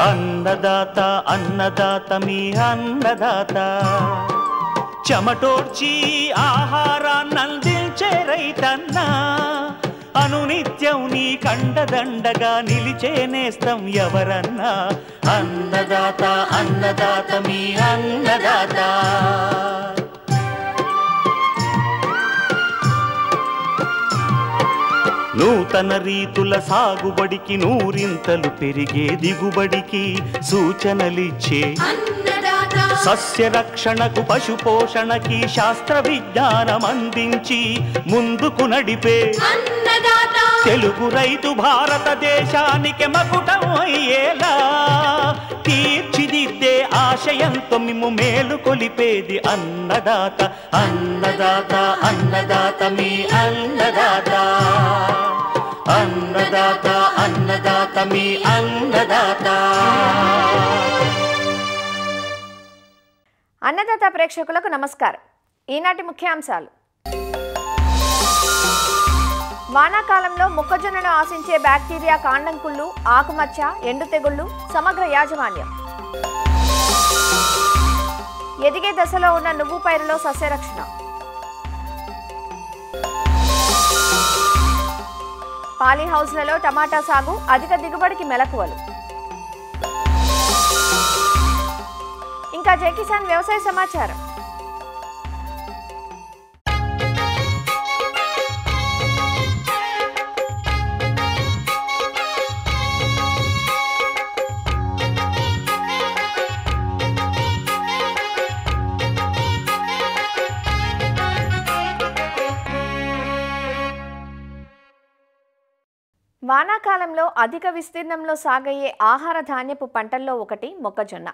అన్నదాత అన్నదాత మీ అన్నదాత చెమటోడ్చి ఆహారాన్నందించే రైతన్నా అనునిత్యం నీ కండదండగా నిలిచే నేస్తం ఎవరన్నా అన్నదాత అన్నదాత మీ అన్నదాత నూతన రీతుల సాగుబడికి నూరింతలు పెరిగే దిగుబడికి సూచనలిచ్చే సస్య రక్షణకు పశు పోషణకి శాస్త్ర విజ్ఞానం అందించి ముందుకు నడిపే తెలుగు రైతు భారతదేశానికి మకుటం అయ్యేలా తీర్చిదిద్దే ఆశయంతో మిమ్ము మేలు కొలిపేది అన్నదాత అన్నదాత అన్నదాత మీ అన్నదాత అన్నదాత అన్నదాత మీ అన్నదాత. అన్నదాత ప్రేక్షకులకు నమస్కారం. ఈనాటి ముఖ్యాంశాలు: వానాకాలంలో మొక్కజొన్నను ఆశించే బ్యాక్టీరియా కాండంకుళ్ళు, ఆకుమచ్చ, ఎండు తెగుళ్లు సమగ్ర యాజమాన్యం. ఎదిగే దశలో ఉన్న నువ్వు పైరులో సస్యరక్షణ. పాలీహౌస్లలో టమాటా సాగు అధిక దిగుబడికి మెలకువలు. ఇంకా జై కిసాన్ వ్యవసాయ సమాచారం. వానాకాలంలో అధిక విస్తీర్ణంలో సాగయ్యే ఆహార ధాన్యపు పంటల్లో ఒకటి మొక్కజొన్న.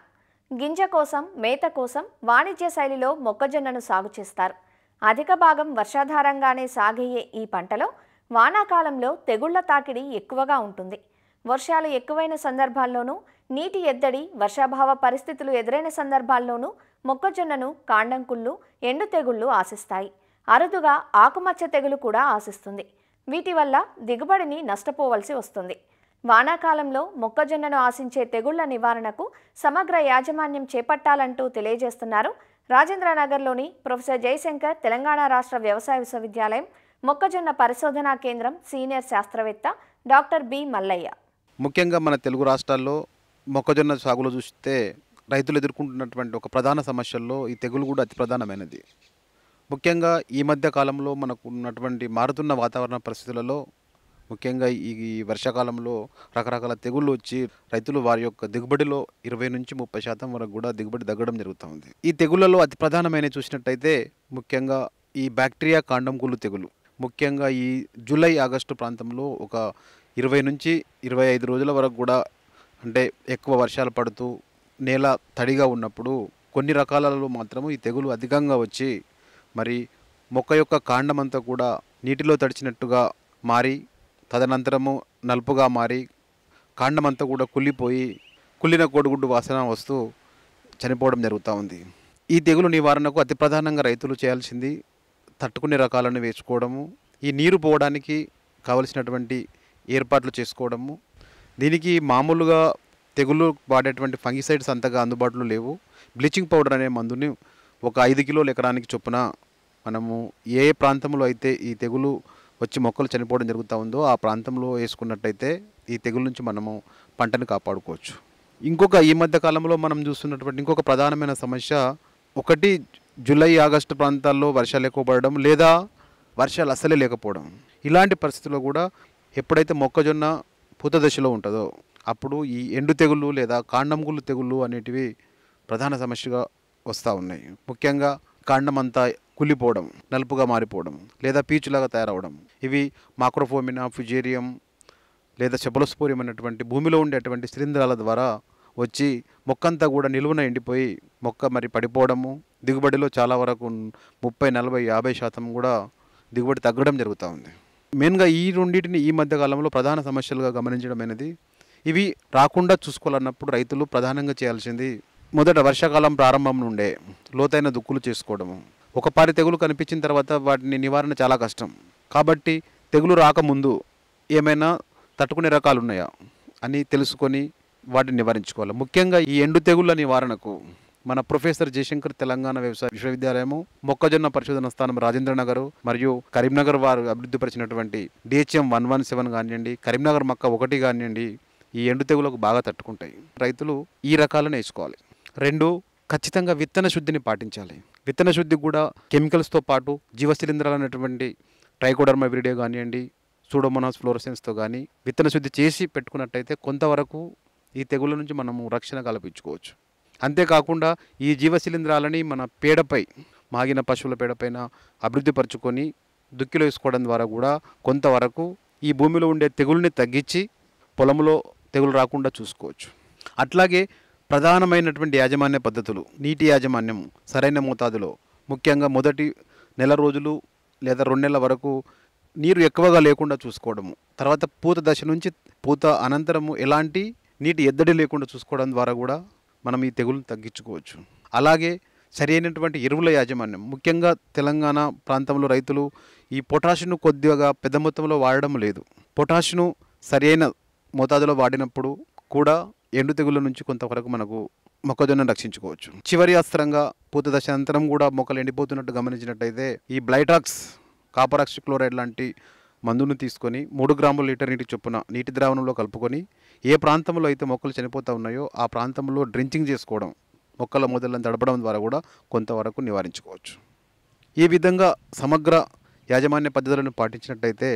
గింజ కోసం, మేత కోసం వాణిజ్య శైలిలో మొక్కజొన్నను సాగు చేస్తారు. అధిక భాగం వర్షాధారంగానే సాగయ్యే ఈ పంటలో వానాకాలంలో తెగుళ్ల తాకిడి ఎక్కువగా ఉంటుంది. వర్షాలు ఎక్కువైన సందర్భాల్లోనూ, నీటి ఎద్దడి, వర్షాభావ పరిస్థితులు ఎదురైన సందర్భాల్లోనూ మొక్కజొన్నను కాండంకుళ్ళు, ఎండు తెగుళ్లు ఆశిస్తాయి. అరుదుగా ఆకుమచ్చ తెగులు కూడా ఆశిస్తుంది. వీటి వల్ల దిగుబడిని నష్టపోవలసి వస్తుంది. వానాకాలంలో మొక్కజొన్నను ఆశించే తెగుళ్ల నివారణకు సమగ్ర యాజమాన్యం చేపట్టాలంటూ తెలియజేస్తున్నారు రాజేంద్రనగర్లోని ప్రొఫెసర్ జయశంకర్ తెలంగాణ రాష్ట్ర వ్యవసాయ విశ్వవిద్యాలయం మొక్కజొన్న పరిశోధనా కేంద్రం సీనియర్ శాస్త్రవేత్త డాక్టర్ బి మల్లయ్య. ముఖ్యంగా మన తెలుగు రాష్ట్రాల్లో మొక్కజొన్న సాగులో చూస్తే రైతులు ఎదుర్కొంటున్నటువంటి ఒక ప్రధాన సమస్యల్లో ఈ తెగులు కూడా అతి ప్రధానమైనది. ముఖ్యంగా ఈ మధ్య కాలంలో మనకు ఉన్నటువంటి మారుతున్న వాతావరణ పరిస్థితులలో, ముఖ్యంగా ఈ వర్షాకాలంలో రకరకాల తెగుళ్ళు వచ్చి రైతులు వారి యొక్క దిగుబడిలో 20 నుంచి 30% వరకు కూడా దిగుబడి తగ్గడం జరుగుతూ ఉంది. ఈ తెగుళ్లలో అతి ప్రధానమైన చూసినట్టయితే ముఖ్యంగా ఈ బ్యాక్టీరియా కాండంకుళ్ళు తెగులు. ముఖ్యంగా ఈ జూలై, ఆగస్టు ప్రాంతంలో ఒక 20 నుంచి 25 రోజుల వరకు కూడా, అంటే ఎక్కువ వర్షాలు పడుతూ నేల తడిగా ఉన్నప్పుడు కొన్ని రకాలలో మాత్రము ఈ తెగులు అధికంగా వచ్చి మరి మొక్క యొక్క కాండమంతా కూడా నీటిలో తడిచినట్టుగా మారి, తదనంతరము నలుపుగా మారి, కాండమంతా కూడా కుళ్ళిపోయి కుళ్ళిన కోడిగుడ్డు వాసన వస్తూ చనిపోవడం జరుగుతూ ఉంది. ఈ తెగులు నివారణకు అతి ప్రధానంగా రైతులు చేయాల్సింది తట్టుకునే రకాలను వేసుకోవడము, ఈ నీరు పోవడానికి కావలసినటువంటి ఏర్పాట్లు చేసుకోవడము. దీనికి మామూలుగా తెగులు వాడేటువంటి ఫంగిసైడ్స్ అంతగా అందుబాటులో లేవు. బ్లీచింగ్ పౌడర్ అనే మందుని ఒక 5 కిలోల ఎకరానికి చొప్పున మనము ఏ ప్రాంతంలో అయితే ఈ తెగులు వచ్చి మొక్కలు చనిపోవడం జరుగుతూ ఉందో ఆ ప్రాంతంలో వేసుకున్నట్టయితే ఈ తెగుల నుంచి మనము పంటను కాపాడుకోవచ్చు. ఈ మధ్య కాలంలో మనం చూస్తున్నటువంటి ఇంకొక ప్రధానమైన సమస్య, ఒకటి జూలై, ఆగస్టు ప్రాంతాల్లో వర్షాలు ఎక్కువ పడడం లేదా వర్షాలు అస్సలే లేకపోవడం. ఇలాంటి పరిస్థితుల్లో కూడా ఎప్పుడైతే మొక్కజొన్న పూత దశలో ఉంటుందో అప్పుడు ఈ ఎండు తెగుళ్ళు లేదా కాండంకుళ్ళు తెగుళ్ళు అనేటివి ప్రధాన సమస్యగా వస్తూ ఉన్నాయి. ముఖ్యంగా కాండం అంతా కుళ్ళిపోవడం, నలుపుగా మారిపోవడం లేదా పీచులాగా తయారవడం. ఇవి మాక్రోఫోమినా, ఫ్యుజేరియం లేదా సెఫలోస్పోరియం అనేటువంటి భూమిలో ఉండేటువంటి శిలీంధ్రాల ద్వారా వచ్చి మొక్కంతా కూడా నిలువున ఎండిపోయి మొక్క మరి పడిపోవడము, దిగుబడిలో చాలా వరకు 30, 40, 50% కూడా దిగుబడి తగ్గడం జరుగుతూ ఉంది. మెయిన్గా ఈ రెండింటిని ఈ మధ్య కాలంలో ప్రధాన సమస్యలుగా గమనించడం అనేది, ఇవి రాకుండా చూసుకోవాలన్నప్పుడు రైతులు ప్రధానంగా చేయాల్సింది మొదట వర్షాకాలం ప్రారంభం నుండే లోతైన దుక్కులు చేసుకోవడము. ఒకపారి తెగులు కనిపించిన తర్వాత వాటిని నివారణ చాలా కష్టం. కాబట్టి తెగులు రాకముందు ఏమైనా తట్టుకునే రకాలు ఉన్నాయా అని తెలుసుకొని వాటిని నివారించుకోవాలి. ముఖ్యంగా ఈ ఎండు తెగుళ్ళ నివారణకు మన ప్రొఫెసర్ జయశంకర్ తెలంగాణ వ్యవసాయ విశ్వవిద్యాలయము, మొక్కజొన్న పరిశోధన స్థానం రాజేంద్రనగర్ మరియు కరీంనగర్ వారు అభివృద్ధిపరిచినటువంటి DHM 117 కానివ్వండి, కరీంనగర్ మొక్క 1 కానివ్వండి, ఈ ఎండు తెగులకు బాగా తట్టుకుంటాయి. రైతులు ఈ రకాలను వేసుకోవాలి. 2, ఖచ్చితంగా విత్తన శుద్ధిని పాటించాలి. విత్తన శుద్ధికి కూడా కెమికల్స్తో పాటు జీవశిలీంధ్రాలు అనేటువంటి ట్రైకోడర్మా విరిడే కానివ్వండి, సూడోమోనాస్ ఫ్లోరసెన్స్తో కానీ విత్తన శుద్ధి చేసి పెట్టుకున్నట్టయితే కొంతవరకు ఈ తెగుళ్ళ నుంచి మనము రక్షణ కల్పించుకోవచ్చు. అంతేకాకుండా ఈ జీవశిలీంధ్రాలని మన పేడపై, మాగిన పశువుల పేడపైన అభివృద్ధిపరచుకొని దుక్కిలో వేసుకోవడం ద్వారా కూడా కొంతవరకు ఈ భూమిలో ఉండే తెగుల్ని తగ్గించి పొలంలో తెగులు రాకుండా చూసుకోవచ్చు. అట్లాగే ప్రధానమైనటువంటి యాజమాన్య పద్ధతులు, నీటి యాజమాన్యం సరైన మోతాదులో, ముఖ్యంగా మొదటి నెల రోజులు లేదా 2 నెలల వరకు నీరు ఎక్కువగా లేకుండా చూసుకోవడము, తర్వాత పూత దశ నుంచి పూత అనంతరము ఎలాంటి నీటి ఎద్దడి లేకుండా చూసుకోవడం ద్వారా కూడా మనం ఈ తెగులను తగ్గించుకోవచ్చు. అలాగే సరైనటువంటి ఎరువుల యాజమాన్యం, ముఖ్యంగా తెలంగాణ ప్రాంతంలో రైతులు ఈ పొటాషియంను కొద్దిగా పెద్ద మొత్తంలో వాడడం లేదు. పొటాషియంను సరైన మోతాదులో వాడినప్పుడు కూడా ఎండు తెగుళ్ళ నుంచి కొంతవరకు మనకు మొక్కజొన్నను రక్షించుకోవచ్చు. చివరి అస్త్రంగా పూత దశ అనంతరం కూడా మొక్కలు ఎండిపోతున్నట్టు గమనించినట్టయితే ఈ బ్లైటాక్స్, కాపర్ ఆక్సిక్లోరైడ్ లాంటి మందును తీసుకొని 3 గ్రాముల లీటర్ నీటి చొప్పున నీటి ద్రావణంలో కలుపుకొని ఏ ప్రాంతంలో అయితే మొక్కలు చనిపోతూ ఉన్నాయో ఆ ప్రాంతంలో డ్రించింగ్ చేసుకోవడం, మొక్కల మొదలను తడపడం ద్వారా కూడా కొంతవరకు నివారించుకోవచ్చు. ఈ విధంగా సమగ్ర యాజమాన్య పద్ధతులను పాటించినట్టయితే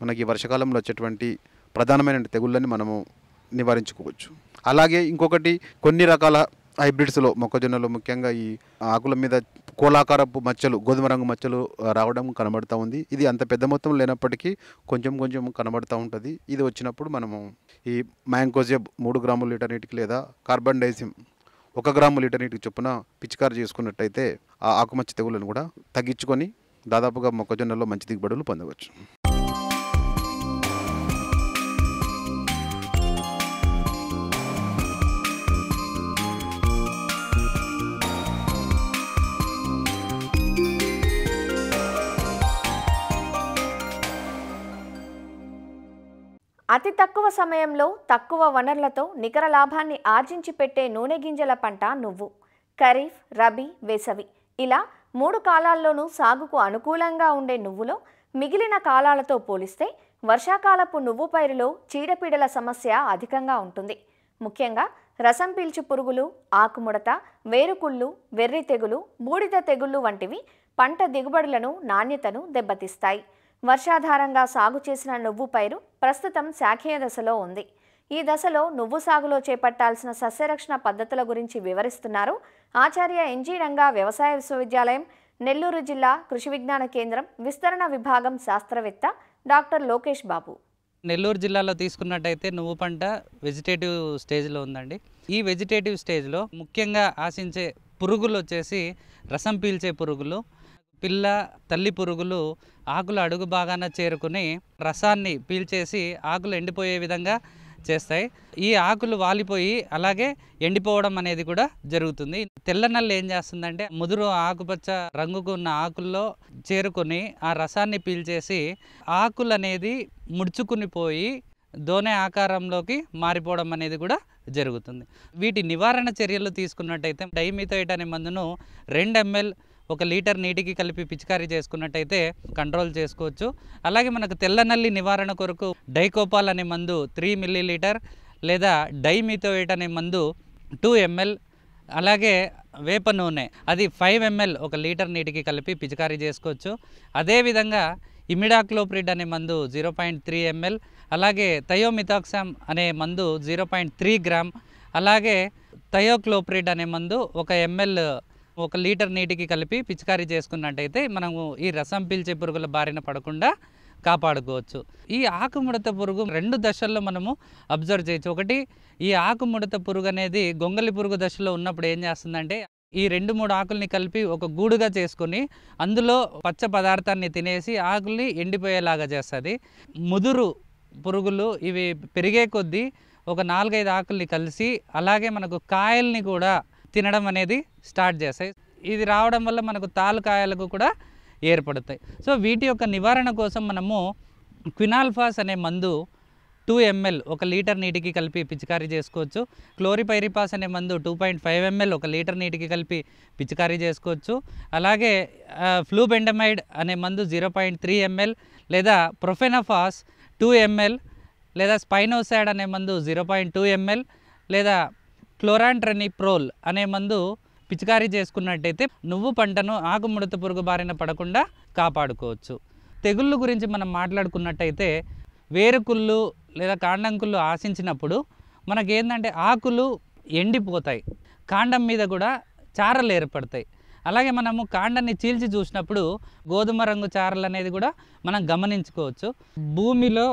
మనకి వర్షాకాలంలో వచ్చేటువంటి ప్రధానమైన తెగుళ్ళని మనము నివారించుకోవచ్చు. అలాగే ఇంకొకటి, కొన్ని రకాల హైబ్రిడ్స్లో మొక్కజొన్నలో ముఖ్యంగా ఈ ఆకుల మీద కోలాకారపు మచ్చలు, గోధుమ రంగు మచ్చలు రావడం కనబడుతూ ఉంది. ఇది అంత పెద్ద మొత్తం లేనప్పటికీ కొంచెం కొంచెం కనబడుతూ ఉంటుంది. ఇది వచ్చినప్పుడు మనము ఈ మ్యాంకోజెబ్ 3 గ్రాముల లీటర్ నీటికి లేదా కార్బన్ డైజిమ్ 1 గ్రాము లీటర్ నీటికి చొప్పున పిచికారి చేసుకున్నట్టయితే ఆ ఆకుమచ్చ తెగులను కూడా తగ్గించుకొని దాదాపుగా మొక్కజొన్నలో మంచి దిగుబడులు పొందవచ్చు. అతి తక్కువ సమయంలో తక్కువ వనరులతో నికర లాభాన్ని ఆర్జించి పెట్టే నూనె గింజల పంట నువ్వు. ఖరీఫ్, రబీ, వేసవి ఇలా 3 కాలాల్లోనూ సాగుకు అనుకూలంగా ఉండే నువ్వులో మిగిలిన కాలాలతో పోలిస్తే వర్షాకాలపు నువ్వు పైరులో చీడపీడల సమస్య అధికంగా ఉంటుంది. ముఖ్యంగా రసం పీల్చు పురుగులు, ఆకుముడత, వేరుకుళ్ళు, వెర్రి తెగులు, బూడిద తెగుళ్ళు వంటివి పంట దిగుబడులను, నాణ్యతను దెబ్బతీస్తాయి. వర్షాధారంగా సాగు చేసిన నువ్వు పైరు ప్రస్తుతం శాఖీయ దశలో ఉంది. ఈ దశలో నువ్వు సాగులో చేపట్టాల్సిన సస్యరక్షణ పద్ధతుల గురించి వివరిస్తున్నారు ఆచార్య ఎన్జీ రంగా వ్యవసాయ విశ్వవిద్యాలయం, నెల్లూరు జిల్లా కృషి విజ్ఞాన కేంద్రం విస్తరణ విభాగం శాస్త్రవేత్త డాక్టర్ లోకేష్ బాబు. నెల్లూరు జిల్లాలో తీసుకున్నట్టయితే నువ్వు పంట వెజిటేటివ్ స్టేజ్లో ఉందండి. ఈ వెజిటేటివ్ స్టేజ్లో ముఖ్యంగా ఆశించే పురుగులు వచ్చేసి రసం పీల్చే పురుగులు, పిల్ల తల్లి పురుగులు ఆకుల అడుగు భాగాన చేరుకుని రసాన్ని పీల్చేసి ఆకులు ఎండిపోయే విధంగా చేస్తాయి. ఈ ఆకులు వాలిపోయి అలాగే ఎండిపోవడం అనేది కూడా జరుగుతుంది. తెల్ల నల్లి ఏం చేస్తుందంటే ముదురు ఆకుపచ్చ రంగుకు ఉన్న ఆకుల్లో చేరుకొని ఆ రసాన్ని పీల్చేసి ఆకులు అనేది ముడుచుకుని పోయి దోనె ఆకారంలోకి మారిపోవడం అనేది కూడా జరుగుతుంది. వీటి నివారణ చర్యలు తీసుకున్నట్టయితే డైమిథోయేట్ అనే మందును 2 ml 1 లీటర్ నీటికి కలిపి పిచికారీ చేసుకున్నట్టయితే కంట్రోల్ చేసుకోవచ్చు. అలాగే మనకు తెల్ల నల్లి నివారణ కొరకు డైకోపాల్ అనే మందు 3 ml లేదా డైమిథోయేట్ అనే మందు 2 ml, అలాగే వేప నూనె అది 5 ml 1 లీటర్ నీటికి కలిపి పిచికారీ చేసుకోవచ్చు. అదేవిధంగా ఇమిడాక్లోప్రిడ్ అనే మందు 0.3 ml, అలాగే థయోమిథాక్సామ్ అనే మందు 0.3 గ్రామ్, అలాగే థయోక్లోప్రిడ్ అనే మందు 1 ml 1 లీటర్ నీటికి కలిపి పిచికారీ చేసుకున్నట్టయితే మనము ఈ రసం పీల్చే పురుగుల బారిన పడకుండా కాపాడుకోవచ్చు. ఈ ఆకుముడత పురుగు 2 దశల్లో మనము అబ్జర్వ్ చేయొచ్చు. ఒకటి, ఈ ఆకుముడత పురుగు అనేది గొంగలి పురుగు దశలో ఉన్నప్పుడు ఏం చేస్తుందంటే ఈ 2-3 ఆకుల్ని కలిపి ఒక గూడుగా చేసుకొని అందులో పచ్చ పదార్థాన్ని తినేసి ఆకుల్ని ఎండిపోయేలాగా చేస్తుంది. ముదురు పురుగులు ఇవి పెరిగే కొద్దీ ఒక 4-5 ఆకుల్ని కలిసి అలాగే మనకు కాయల్ని కూడా తినడం అనేది స్టార్ట్ చేస్తాయి. ఇది రావడం వల్ల మనకు తాలుకాయలకు కూడా ఏర్పడతాయి. సో వీటి యొక్క నివారణ కోసం మనము క్వినాల్ఫాస్ అనే మందు 2 ml 1 లీటర్ నీటికి కలిపి పిచికారీ చేసుకోవచ్చు. క్లోరిపైరిపాస్ అనే మందు 2.5 ml 1 లీటర్ నీటికి కలిపి పిచికారీ చేసుకోవచ్చు. అలాగే ఫ్లూబెండమైడ్ అనే మందు 0.3 ml లేదా ప్రొఫెనఫాస్ 2 ml లేదా స్పైనోసాడ్ అనే మందు 0.2 ml లేదా క్లోరాంట్రనిప్రోల్ అనే మందు పిచికారీ చేసుకున్నట్టయితే నువ్వు పంటను ఆకుముడత పురుగు బారిన పడకుండా కాపాడుకోవచ్చు. తెగుళ్ళు గురించి మనం మాట్లాడుకున్నట్టయితే వేరుకుళ్ళు లేదా కాండంకుళ్ళు ఆశించినప్పుడు మనకేంటంటే ఆకులు ఎండిపోతాయి, కాండం మీద కూడా చారలు ఏర్పడతాయి. అలాగే మనము కాండాన్ని చీల్చి చూసినప్పుడు గోధుమ రంగు చారలు అనేది కూడా మనం గమనించుకోవచ్చు. భూమిలో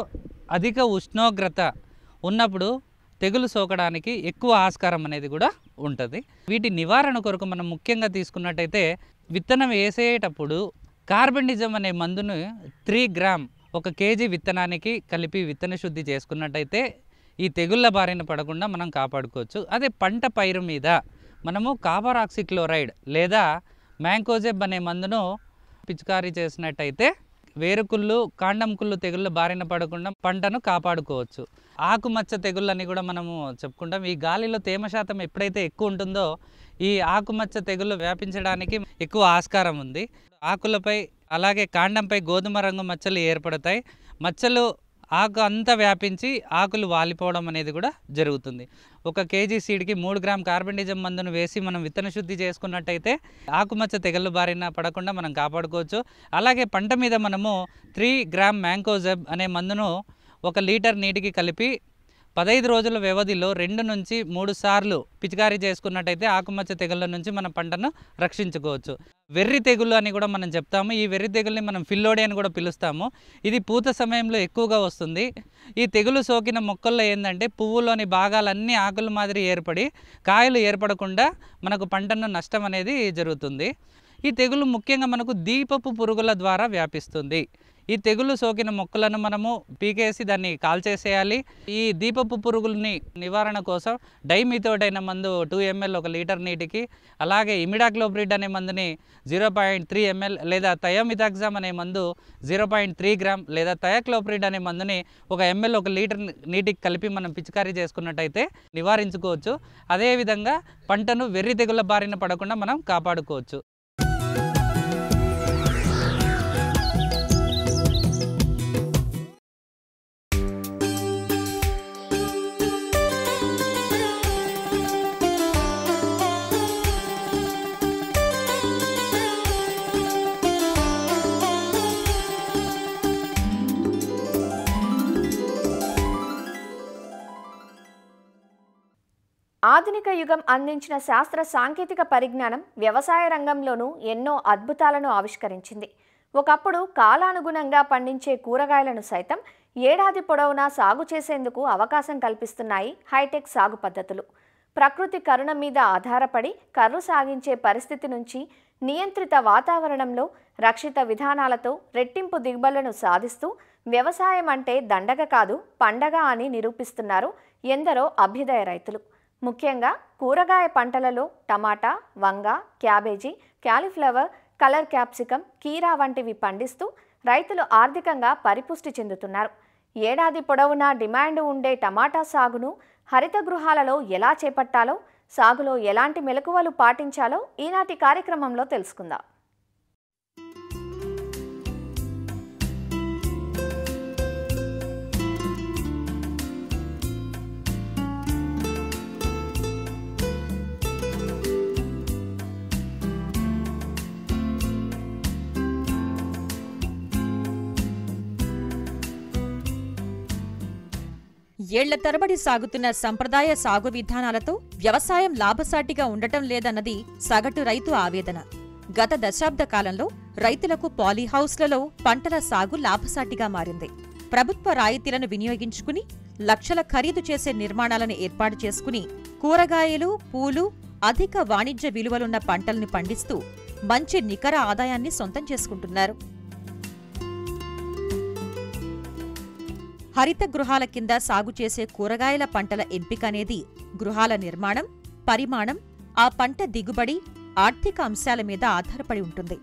అధిక ఉష్ణోగ్రత ఉన్నప్పుడు తెగులు సోకడానికి ఎక్కువ ఆస్కారం అనేది కూడా ఉంటుంది. వీటి నివారణ కొరకు మనం ముఖ్యంగా తీసుకున్నట్టయితే విత్తనం వేసేటప్పుడు కార్బెండిజం అనే మందును 3 గ్రామ్ 1 కేజీ విత్తనానికి కలిపి విత్తన శుద్ధి చేసుకున్నట్టయితే ఈ తెగుళ్ళ బారిన పడకుండా మనం కాపాడుకోవచ్చు. అదే పంట పైరు మీద మనము కాపర్ ఆక్సిక్లోరైడ్ లేదా మ్యాంకోజెబ్ అనే మందును పిచికారీ చేసినట్టయితే వేరుకుళ్ళు కాండం కుళ్ళు తెగుళ్ళ బారిన పడకుండా పంటను కాపాడుకోవచ్చు. ఆకుమచ్చ తెగుళ్ళని కూడా మనము చెప్పుకుంటాం. ఈ గాలిలో తేమ శాతం ఎప్పుడైతే ఎక్కువ ఉంటుందో ఈ ఆకుమచ్చ తెగుళ్ళు వ్యాపించడానికి ఎక్కువ ఆస్కారం ఉంది. ఆకులపై అలాగే కాండంపై గోధుమ రంగు మచ్చలు ఏర్పడతాయి. మచ్చలు ఆకు అంతా వ్యాపించి ఆకులు వాలిపోవడం అనేది కూడా జరుగుతుంది. 1 కేజీ సీడ్కి 3 గ్రామ్ కార్బెండిజం మందును వేసి మనం విత్తన శుద్ధి చేసుకున్నట్టయితే ఆకుమచ్చ తెగుళ్ళు బారిన పడకుండా మనం కాపాడుకోవచ్చు. అలాగే పంట మీద మనము 3 గ్రామ్ మ్యాంకోజెబ్ అనే మందును 1 లీటర్ నీటికి కలిపి 15 రోజుల వ్యవధిలో 2 నుంచి 3 సార్లు పిచికారీ చేసుకున్నట్టయితే ఆకుమచ్చ తెగుళ్ళ నుంచి మన పంటను రక్షించుకోవచ్చు. వెర్రి తెగులు అని కూడా మనం చెప్తాము. ఈ వెర్రి తెగుల్ని మనం ఫిల్లోడి అని కూడా పిలుస్తాము. ఇది పూత సమయంలో ఎక్కువగా వస్తుంది. ఈ తెగులు సోకిన మొక్కల్లో ఏంటంటే పువ్వులోని భాగాలన్నీ ఆకుల మాదిరి ఏర్పడి కాయలు ఏర్పడకుండా మనకు పంటను నష్టం అనేది జరుగుతుంది. ఈ తెగులు ముఖ్యంగా మనకు దీపపు పురుగుల ద్వారా వ్యాపిస్తుంది. ఈ తెగులు సోకిన మొక్కలను మనము పీకేసి దాన్ని కాల్చేసేయాలి. ఈ దీపపు పురుగుల్ని నివారణ కోసం డైమిథోడ్ అయిన మందు 2 ml 1 లీటర్ నీటికి, అలాగే ఇమిడాక్లోప్రిడ్ అనే మందుని 0.3 ml లేదా థయోమిథాక్సామ్ అనే మందు 0.3 గ్రామ్ లేదా థయాక్లోప్రిడ్ అనే మందుని 1 ml 1 లీటర్ నీటికి కలిపి మనం పిచికారీ చేసుకున్నట్టయితే నివారించుకోవచ్చు. అదేవిధంగా పంటను వెర్రి తెగుళ్ళ బారిన పడకుండా మనం కాపాడుకోవచ్చు. ఆధునిక యుగం అందించిన శాస్త్ర సాంకేతిక పరిజ్ఞానం వ్యవసాయ రంగంలోనూ ఎన్నో అద్భుతాలను ఆవిష్కరించింది. ఒకప్పుడు కాలానుగుణంగా పండించే కూరగాయలను సైతం ఏడాది పొడవునా సాగు చేసేందుకు అవకాశం కల్పిస్తున్నాయి హైటెక్ సాగు పద్ధతులు. ప్రకృతి కరుణ మీద ఆధారపడి కర్రు సాగించే పరిస్థితి నుంచి నియంత్రిత వాతావరణంలో రక్షిత విధానాలతో రెట్టింపు దిగుబడులను సాధిస్తూ వ్యవసాయం అంటే దండగ కాదు పండగ అని నిరూపిస్తున్నారు ఎందరో అభ్యుదయ రైతులు. ముఖ్యంగా కూరగాయ పంటలలో టమాటా, వంగ, క్యాబేజీ, క్యాలీఫ్లవర్, కలర్ క్యాప్సికం, కీరా వంటివి పండిస్తూ రైతులు ఆర్థికంగా పరిపుష్టి చెందుతున్నారు. ఏడాది పొడవునా డిమాండ్ ఉండే టమాటా సాగును హరిత గృహాలలో ఎలా చేపట్టాలో, సాగులో ఎలాంటి మెలకువలు పాటించాలో ఈనాటి కార్యక్రమంలో తెలుసుకుందాం. ఏళ్ల తరబడి సాగుతున్న సంప్రదాయ సాగు విధానాలతో వ్యవసాయం లాభసాటిగా ఉండటం లేదన్నది సగటు రైతు ఆవేదన. గత దశాబ్ద కాలంలో రైతులకు పాలీహౌస్లలో పంటల సాగు లాభసాటిగా మారింది. ప్రభుత్వ రాయితీలను వినియోగించుకుని లక్షల ఖరీదు చేసే నిర్మాణాలను ఏర్పాటు చేసుకుని కూరగాయలు, పూలు, అధిక వాణిజ్య విలువలున్న పంటల్ని పండిస్తూ మంచి నికర ఆదాయాన్ని సొంతం చేసుకుంటున్నారు. హరిత గృహాల కింద సాగు చేసే కూరగాయల పంటల ఎంపిక అనేది గృహాల నిర్మాణం, పరిమాణం, ఆ పంట దిగుబడి, ఆర్థిక అంశాల మీద ఆధారపడి ఉంటుంది.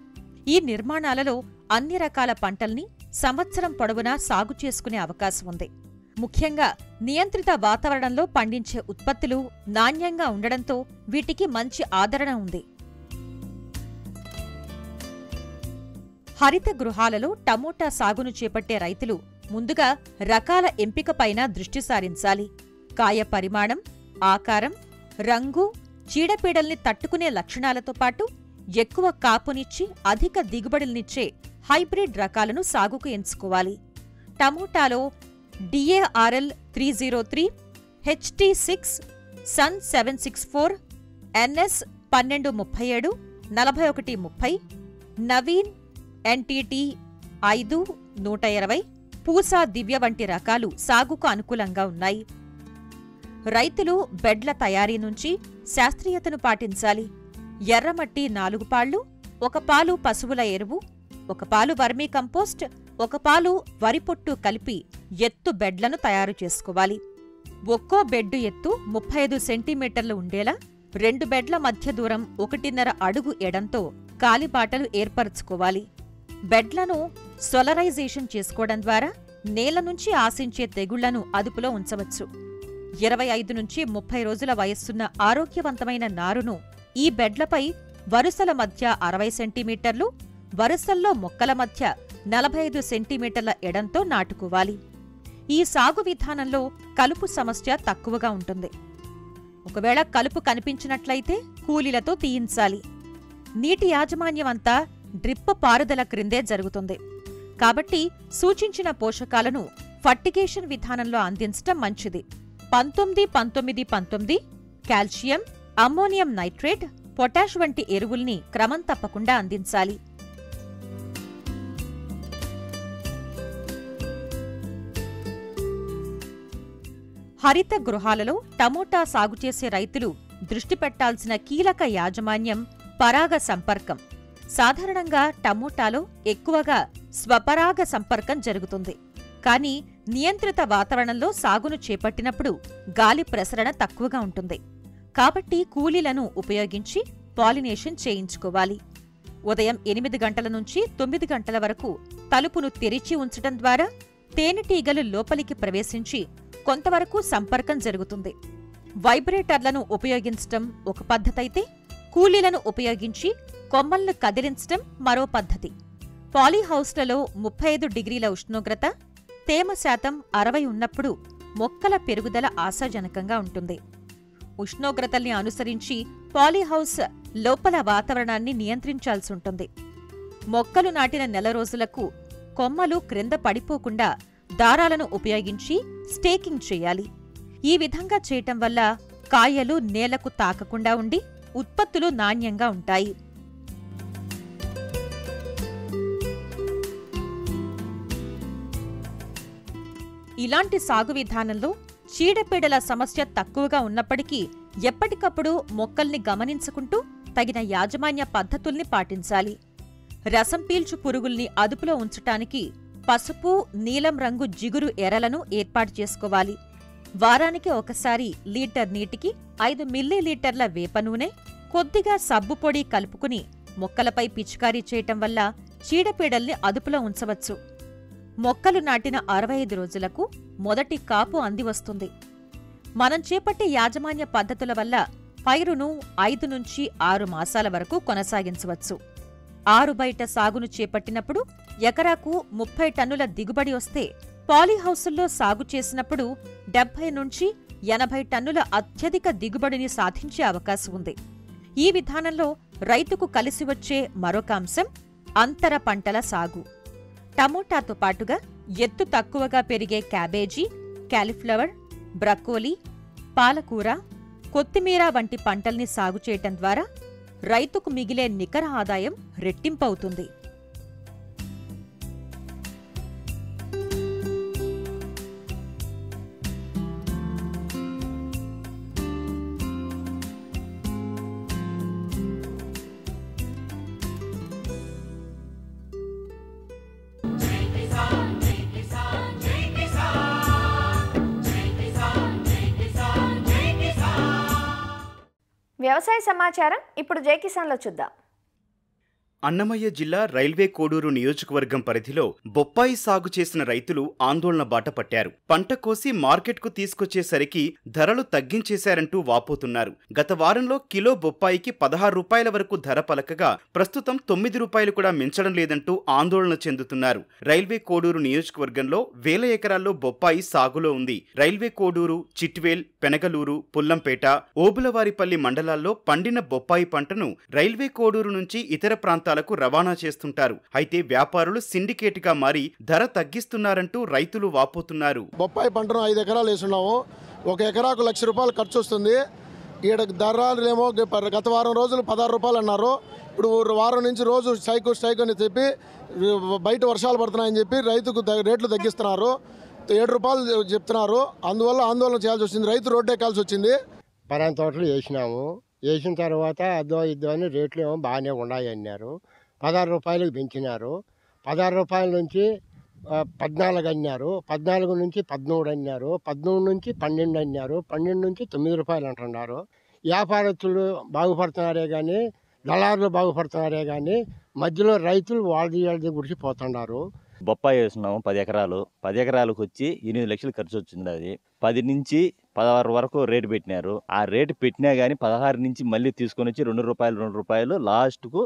ఈ నిర్మాణాలలో అన్ని రకాల పంటల్ని సంవత్సరం పొడవునా సాగు చేసుకునే అవకాశం ఉంది. ముఖ్యంగా నియంత్రిత వాతావరణంలో పండించే ఉత్పత్తులు నాణ్యంగా ఉండడంతో వీటికి మంచి ఆదరణ ఉంది. హరిత గృహాలలో టమోటా సాగును చేపట్టే రైతులు ముందుగా రకాల ఎంపికపైన దృష్టి సారించాలి. కాయ పరిమాణం, ఆకారం, రంగు, చీడపీడల్ని తట్టుకునే లక్షణాలతో పాటు ఎక్కువ కాపునిచ్చి అధిక దిగుబడులనిచ్చే హైబ్రిడ్ రకాలను సాగుకు ఎంచుకోవాలి. టమోటాలో DARL 303, HT6, SUN 764, NS 1237, 4130, Naveen NTT 5, 120, Pusa దివ్య వంటి రకాలు సాగుకు అనుకూలంగా ఉన్నాయి. రైతులు బెడ్ల తయారీ నుంచి శాస్త్రీయతను పాటించాలి. ఎర్రమట్టి 4 పాళ్లు, 1 పాలు పశువుల ఎరువు, 1 పాలు వర్మీ కంపోస్ట్, 1 పాలు వరి పొట్టు కలిపి ఎత్తు బెడ్లను తయారు చేసుకోవాలి. ఒక్కో బెడ్డు ఎత్తు 35 సెంటీమీటర్లు ఉండేలా 2 బెడ్ల మధ్య దూరం 1.5 అడుగు ఎడంతో కాలిబాటలు ఏర్పరచుకోవాలి. బెడ్లను సోలరైజేషన్ చేసుకోవడం ద్వారా నేల నుంచి ఆశించే తెగుళ్లను అదుపులో ఉంచవచ్చు. 25 నుంచి 30 రోజుల వయస్సున్న ఆరోగ్యవంతమైన నారును ఈ బెడ్లపై వరుసల మధ్య 60 సెంటీమీటర్లు, వరుసల్లో మొక్కల మధ్య 45 సెంటీమీటర్ల ఎడంతో నాటుకోవాలి. ఈ సాగు విధానంలో కలుపు సమస్య తక్కువగా ఉంటుంది. ఒకవేళ కలుపు కనిపించినట్లయితే కూలీలతో తీయించాలి. నీటి యాజమాన్యమంతా డ్రిప్ పారుదల క్రిందే జరుగుతుంది. కాబట్టి సూచించిన పోషకాలను ఫర్టిగేషన్ విధానంలో అందించటం మంచిది. 19-19-19 కాల్షియం, అమ్మోనియం నైట్రేట్, పొటాష్ వంటి ఎరువుల్ని క్రమం తప్పకుండా అందించాలి. హరిత గృహాలలో టమోటా సాగు చేసే రైతులు దృష్టి పెట్టాల్సిన కీలక యాజమాన్యం పరాగ సంపర్కం. సాధారణంగా టమోటాలో ఎక్కువగా స్వపరాగ సంపర్కం జరుగుతుంది. కానీ నియంత్రిత వాతావరణంలో సాగును చేపట్టినప్పుడు గాలి ప్రసరణ తక్కువగా ఉంటుంది. కాబట్టి కూలీలను ఉపయోగించి పాలినేషన్ చేయించుకోవాలి. ఉదయం 8 గంటల నుంచి 9 గంటల వరకు తలుపును తెరిచి ఉంచటం ద్వారా తేనెటీగలు లోపలికి ప్రవేశించి కొంతవరకు సంపర్కం జరుగుతుంది. వైబ్రేటర్లను ఉపయోగించటం ఒక పద్ధతైతే, కూలీలను ఉపయోగించి కొమ్మలను కదిలించటం మరో పద్ధతి. పాలీహౌస్లలో 35 డిగ్రీల ఉష్ణోగ్రత, తేమ శాతం 60 ఉన్నప్పుడు మొక్కల పెరుగుదల ఆశాజనకంగా ఉంటుంది. ఉష్ణోగ్రతల్ని అనుసరించి పాలీహౌస్ లోపల వాతావరణాన్ని నియంత్రించాల్సి ఉంటుంది. మొక్కలు నాటిన నెల రోజులకు కొమ్మలు క్రింద పడిపోకుండా దారాలను ఉపయోగించి స్టేకింగ్ చేయాలి. ఈ విధంగా చేయటం వల్ల కాయలు నేలకు తాకకుండా ఉండి ఉత్పత్తులు నాణ్యంగా ఉంటాయి. ఇలాంటి సాగు విధానంలో చీడపీడల సమస్య తక్కువగా ఉన్నప్పటికీ ఎప్పటికప్పుడు మొక్కల్ని గమనించుకుంటూ తగిన యాజమాన్య పద్ధతుల్ని పాటించాలి. రసం పీల్చు పురుగుల్ని అదుపులో ఉంచటానికి పసుపు, నీలం రంగు జిగురు ఎరలను ఏర్పాటు చేసుకోవాలి. వారానికి ఒకసారి లీటర్ నీటికి 5 మిల్లీలీటర్ల వేప నూనె, కొద్దిగా సబ్బు పొడి కలుపుకుని మొక్కలపై పిచికారీ చేయటం వల్ల చీడపీడల్ని అదుపులో ఉంచవచ్చు. మొక్కలు నాటిన 65 రోజులకు మొదటి కాపు అందివస్తుంది. మనం చేపట్టే యాజమాన్య పద్ధతుల వల్ల పైరును 5 నుంచి 6 మాసాల వరకు కొనసాగించవచ్చు. ఆరుబయట సాగును చేపట్టినప్పుడు ఎకరాకు 30 టన్నుల దిగుబడి వస్తే, పాలీహౌసుల్లో సాగు చేసినప్పుడు 70 నుంచి 80 టన్నుల అత్యధిక దిగుబడిని సాధించే అవకాశం ఉంది. ఈ విధానంలో రైతుకు కలిసి వచ్చే మరొక అంశం అంతర పంటల సాగు. టమోటాతో పాటుగా ఎత్తు తక్కువగా పెరిగే క్యాబేజీ, కాలీఫ్లవర్, బ్రకోలీ, పాలకూర, కొత్తిమీర వంటి పంటల్ని సాగు చేయటం ద్వారా రైతుకు మిగిలే నికర ఆదాయం రెట్టింపవుతుంది. వ్యవసాయ సమాచారం ఇప్పుడు జై కిసాన్లో చూద్దాం. అన్నమయ్య జిల్లా రైల్వే కోడూరు నియోజకవర్గం పరిధిలో బొప్పాయి సాగు చేసిన రైతులు ఆందోళన బాట పట్టారు. పంట కోసి మార్కెట్కు తీసుకొచ్చేసరికి ధరలు తగ్గించేశారంటూ వాపోతున్నారు. గత వారంలో కిలో బొప్పాయికి 16 రూపాయల వరకు ధర పలకగా ప్రస్తుతం 9 రూపాయలు కూడా మించడం లేదంటూ ఆందోళన చెందుతున్నారు. రైల్వే కోడూరు నియోజకవర్గంలో వేల ఎకరాల్లో బొప్పాయి సాగులో ఉంది. రైల్వే కోడూరు, చిట్వేల్, పెనగలూరు, పుల్లంపేట, ఓబులవారిపల్లి మండలాల్లో పండిన బొప్పాయి పంటను రైల్వే కోడూరు నుంచి ఇతర ప్రాంతాలకు రవాణా చేస్తుంటారు. అయితే వ్యాపారులు సిండికేట్గా మారి ధర తగ్గిస్తున్నారంటూ రైతులు వాపోతున్నారు. బొప్పాయి పంటను 5 ఎకరాలు వేస్తున్నాము. 1 ఎకరాకు 1,00,000 రూపాయలు ఖర్చు వస్తుంది. ఈడ ధరలేమో గత వారం రోజులు 16 రూపాయలు అన్నారు. ఇప్పుడు వారం నుంచి రోజు స్ట్రైక్ అని చెప్పి బయట వర్షాలు పడుతున్నాయని చెప్పి రైతుకు రేట్లు తగ్గిస్తున్నారు. 7 రూపాయలు చెప్తున్నారు. అందువల్ల ఆందోళన చేయాల్సి వచ్చింది. రైతు రోడ్డు ఎక్కాల్సి వచ్చింది. పరాన్ తోటలు వేసినాము. వేసిన తర్వాత అద్దో ఇద్దో అని రేట్లు ఏమో బాగానే ఉన్నాయి అన్నారు. 16 రూపాయలకు పెంచినారు. 16 రూపాయల నుంచి 14 అన్నారు. 14 నుంచి 13 అన్నారు. 13 నుంచి 12 అన్నారు. 12 నుంచి 9 రూపాయలు అంటున్నారు. వ్యాపారస్తులు బాగుపడుతున్నారే కానీ దళారులు బాగుపడుతున్నారే కానీ మధ్యలో రైతులు వాళ్ళది గురించి పోతున్నారు. బొప్పాయి వేస్తున్నాము 10 ఎకరాలు. 10 ఎకరాలకు వచ్చి 8 లక్షలు ఖర్చు వచ్చింది. అది 10 నుంచి 16 వరకు రేటు పెట్టినారు. ఆ రేటు పెట్టినా కానీ 16 నుంచి మళ్ళీ తీసుకొని వచ్చి 2 రూపాయలు లాస్ట్కు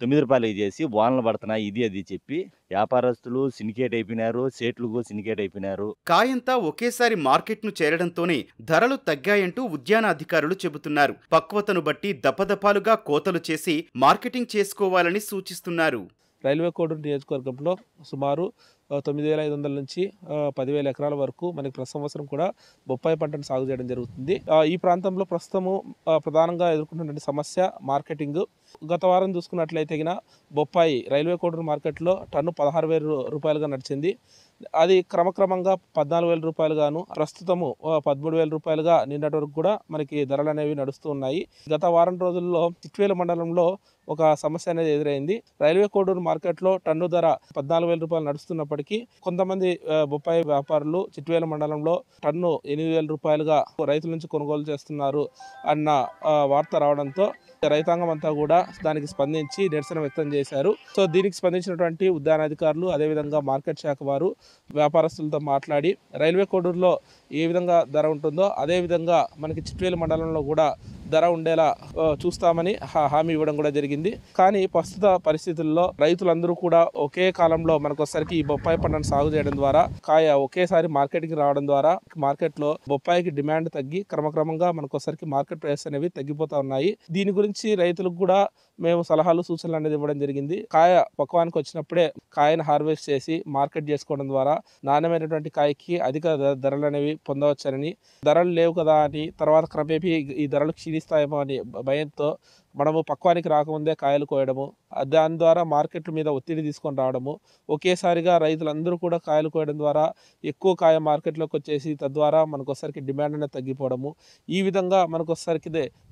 9 రూపాయలు చేసి వానలు పడుతున్నాయి ఇది అది చెప్పి వ్యాపారస్తులు సిండికేట్ అయిపోయినారు. సేట్లకు సిండికేట్ అయిపోయినారు. కాయంతా ఒకేసారి మార్కెట్ను చేరడంతోనే ధరలు తగ్గాయంటూ ఉద్యాన అధికారులు చెబుతున్నారు. పక్వతను బట్టి దపదపాలుగా కోతలు చేసి మార్కెటింగ్ చేసుకోవాలని సూచిస్తున్నారు. రైల్వే కోడూరు నియోజకవర్గంలో సుమారు 9,500 నుంచి 10,000 ఎకరాల వరకు మనకి ప్రతి సంవత్సరం కూడా బొప్పాయి పంటను సాగు చేయడం జరుగుతుంది. ఈ ప్రాంతంలో ప్రస్తుతము ప్రధానంగా ఎదుర్కొంటున్న సమస్య మార్కెటింగ్. గత వారం చూసుకున్నట్లయితే బొప్పాయి రైల్వే కోడూరు మార్కెట్లో టన్ను 16,000 రూపాయలుగా నడిచింది. అది క్రమక్రమంగా 14,000 రూపాయలుగాను ప్రస్తుతము 13,000 రూపాయలుగా నిన్నటి వరకు కూడా మనకి ధరలు అనేవి నడుస్తూ ఉన్నాయి. గత వారం రోజుల్లో చిట్వేల మండలంలో ఒక సమస్య అనేది ఎదురైంది. రైల్వే కోడూరు మార్కెట్లో టన్ను ధర 14,000 రూపాయలు నడుస్తున్నప్పటికీ కొంతమంది బొప్పాయి వ్యాపారులు చిట్వేల మండలంలో టన్ను 8,000 రూపాయలుగా రైతుల నుంచి కొనుగోలు చేస్తున్నారు అన్న వార్త రావడంతో రైతాంగం అంతా కూడా దానికి స్పందించి నిరసన వ్యక్తం చేశారు. సో దీనికి స్పందించినటువంటి ఉద్యానాధికారులు అదేవిధంగా మార్కెట్ శాఖ వారు వ్యాపారస్తులతో మాట్లాడి రైల్వే కోడూరులో ఏ విధంగా ధర ఉంటుందో అదేవిధంగా మనకి చిట్వేలు మండలంలో కూడా ధర ఉండేలా చూస్తామని హామీ ఇవ్వడం కూడా జరిగింది. కానీ ప్రస్తుత పరిస్థితుల్లో రైతులందరూ కూడా ఒకే కాలంలో మనకొసరికి ఈ బొప్పాయి పంటను సాగు చేయడం ద్వారా కాయ ఒకేసారి మార్కెట్కి రావడం ద్వారా మార్కెట్లో బొప్పాయికి డిమాండ్ తగ్గి క్రమక్రమంగా మనకొసరికి మార్కెట్ ప్రైస్ అనేవి తగ్గిపోతా ఉన్నాయి. దీని గురించి రైతులకు కూడా మేము సలహాలు సూచనలు అనేది ఇవ్వడం జరిగింది. కాయ పక్వానికి వచ్చినప్పుడే కాయను హార్వెస్ట్ చేసి మార్కెట్ చేసుకోవడం ద్వారా నాణ్యమైనటువంటి కాయకి అధిక ధరలు అనేవి పొందవచ్చని, ధరలు లేవు కదా అని తర్వాత క్రమేపీ ఈ ధరలు క్షీణిస్తాయేమో అని భయంతో మనము పక్వానికి రాకముందే కాయలు కోయడము, దాని ద్వారా మార్కెట్ల మీద ఒత్తిడి తీసుకొని రావడము, ఒకేసారిగా రైతులందరూ కూడా కాయలు కోయడం ద్వారా ఎక్కువ కాయ మార్కెట్లోకి వచ్చేసి తద్వారా మనకొసరికి డిమాండ్ అనేది తగ్గిపోవడము, ఈ విధంగా మనకొసరికి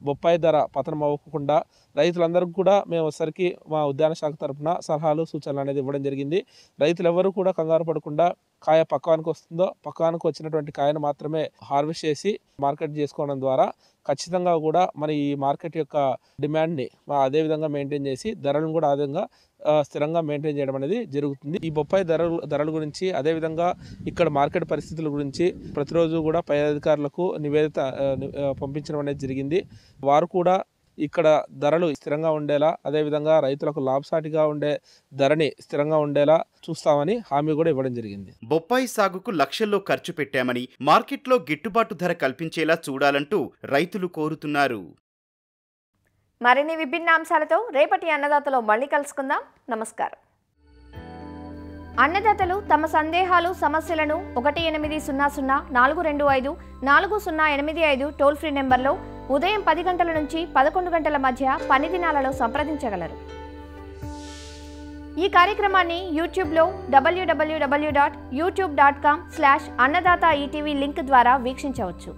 బొప్పాయి ధర పతనం అవ్వకుండా రైతులందరికీ కూడా మేము ఒకసారికి మా ఉద్యాన శాఖ తరఫున సలహాలు సూచనలు అనేది ఇవ్వడం జరిగింది. రైతులు ఎవరు కూడా కంగారు పడకుండా కాయ పక్వానికి వస్తుందో పక్వానికి వచ్చినటువంటి కాయను మాత్రమే హార్వెస్ట్ చేసి మార్కెట్ చేసుకోవడం ద్వారా ఖచ్చితంగా కూడా మన ఈ మార్కెట్ యొక్క డిమాండ్ని అదే విధంగా మెయింటైన్ చేసి ధరలను కూడా అదేవిధంగా స్థిరంగా మెయింటైన్ చేయడం అనేది జరుగుతుంది. ఈ బొప్పాయి ధరల గురించి అదేవిధంగా ఇక్కడ మార్కెట్ పరిస్థితుల గురించి ప్రతిరోజు కూడా పై అధికారులకు నివేదిక పంపించడం అనేది జరిగింది. వారు కూడా ఇక్కడ ధరలు స్థిరంగా ఉండేలా అదేవిధంగా రైతులకు లాభసాటిగా ఉండే ధరని స్థిరంగా ఉండేలా చూస్తామని హామీ కూడా ఇవ్వడం జరిగింది. బొప్పాయి సాగుకు లక్షల్లో ఖర్చు పెట్టామని మార్కెట్లో గిట్టుబాటు ధర కల్పించేలా చూడాలంటూ రైతులు కోరుతున్నారు. మరిన్ని విభిన్న అంశాలతో రేపటి అన్నదాతలో మళ్ళీ కలుసుకుందాం. నమస్కారం. అన్నదాతలు తమ సందేహాలు సమస్యలను 1800 టోల్ ఫ్రీ నెంబర్లో ఉదయం 10 గంటల నుంచి 11 గంటల మధ్య పని దినాలలో సంప్రదించగలరు. ఈ కార్యక్రమాన్ని యూట్యూబ్లో www.youtube.com/annadaata ETV లింక్ ద్వారా వీక్షించవచ్చు.